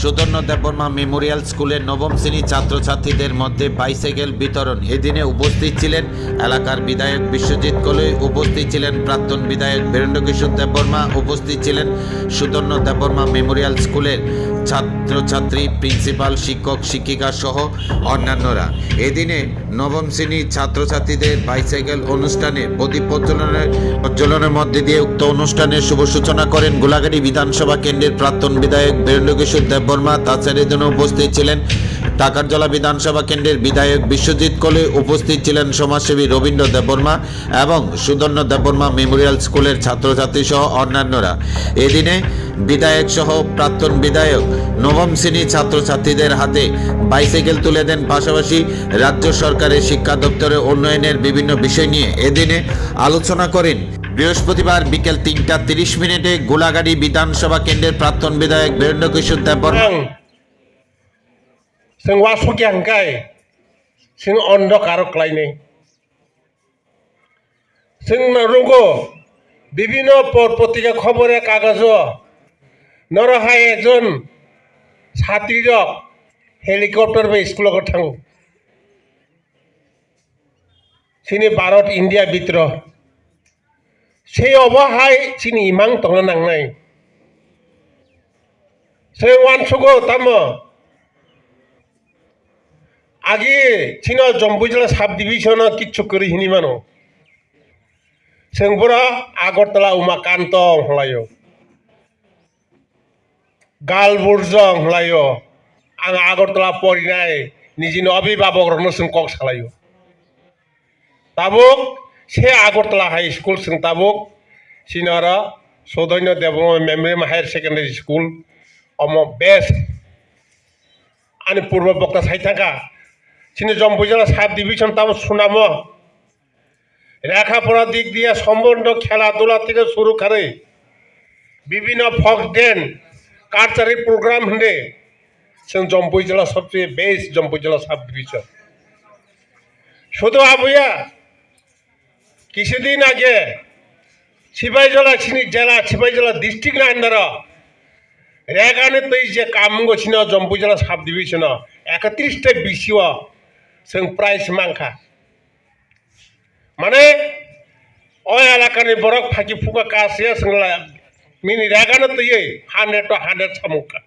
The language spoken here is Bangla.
সুধন্য দেববর্মা মেমোরিয়াল স্কুলের নবম শ্রেণী ছাত্রছাত্রীদের মধ্যে বাইসাইকেল বিতরণ। এদিনে উপস্থিত ছিলেন এলাকার বিধায়ক বিশ্বজিৎ কলই, উপস্থিত ছিলেন প্রাক্তন বিধায়ক বীরেন্দ্র কিশোর দেববর্মা, উপস্থিত ছিলেন সুধন্য দেববর্মা মেমোরিয়াল স্কুলের ছাত্রছাত্রী, প্রিন্সিপাল, শিক্ষক শিক্ষিকা সহ অন্যান্যরা। এদিনে নবম শ্রেণীর ছাত্রছাত্রীদের বাইসাইকেল অনুষ্ঠানে প্রদীপ প্রজ্বলনের মধ্যে দিয়ে উক্ত অনুষ্ঠানের শুভ সূচনা করেন গোলাঘাটি বিধানসভা কেন্দ্রের প্রাক্তন বিধায়ক বীরেন্দ্র কিশোর দেববর্মা। তাছাড়া এদিন উপস্থিত ছিলেন টাকারজলা বিধানসভা কেন্দ্রের বিধায়ক বিশ্বজিৎ কলই, উপস্থিত ছিলেন সমাজসেবী রবীন্দ্র দেববর্মা এবং সুধন্য দেববর্মা মেমোরিয়াল স্কুলের ছাত্রছাত্রী সহ অন্যান্যরা। এদিনে বিধায়ক সহ প্রাক্তন বিধায়ক নবম শ্রেণীর ছাত্রছাত্রীদের হাতে বাইসাইকেল তুলে দেন। পাশাপাশি রাজ্য সরকারের শিক্ষা দপ্তরের উন্নয়নের বিভিন্ন বিষয় নিয়ে এদিনে আলোচনা করেন। বৃহস্পতিবার বিকেল 3:30 গোলাঘাটি বিধানসভা কেন্দ্রের প্রাক্তন বিধায়ক বীরেন্দ্র কিশোর দেববর্মা जों वासुगियानखाय जों अन्धकार खालायनाय जों रोंगौ বিভিন্ন পত্রিকা খবরের কাগজ নরহায় একজন ছাত্রীর হেলিকপ্টার বা স্কুলক থাঙ্গো সিনি ভারত ইন্ডিয়া বিদ্রোহ সেই অবহায় সিনি ইমাং তংनो नांनाय जों वानसुगौ तामो आगे चिनो जम्बुजला साब डिविजन किच्छु करी हिनी मानो जोंबरा आगरतला उमाकान्त हलायो गालबुर्जं हलायो आं आगरतला परिनाय निजिनो अभिभावकरनो जों कक सालायो ताबुक से आगरतला हाई स्कुल जों ताबुक सिनारा Sudhanya Debbarma memorial higher secondary school अम बेस्ट आनि पूर्व बक्ता साइथाका চিনি জম্পুজলা সাব ডিভিশন তাও সুনামো লেখাপড়ার দিক দিয়ে সম্পূর্ণ খেলাধুলা থেকে শুরু করে বিভিন্ন ফক ডেন কালচারাল প্রোগ্রাম হলে জম্পুজলা সবচেয়ে বেস্ট জম্পুজলা সাব ডিভিশন শুধু আবুয়া কিছুদিন আগে সিপাহীজলা চিনি জেলা সিপাহীজলা ডিস্ট্রিক্ট আন্ডার রেগানে তৈ যে কাম গছিন জম্পুজলা সাব ডিভিশন 31টা বিসিও जों प्राइज मांखा माने अय एलाकानि बरक फाकी फुका कासे जों मिनि रेगानो तयै 100 to 100 सामुका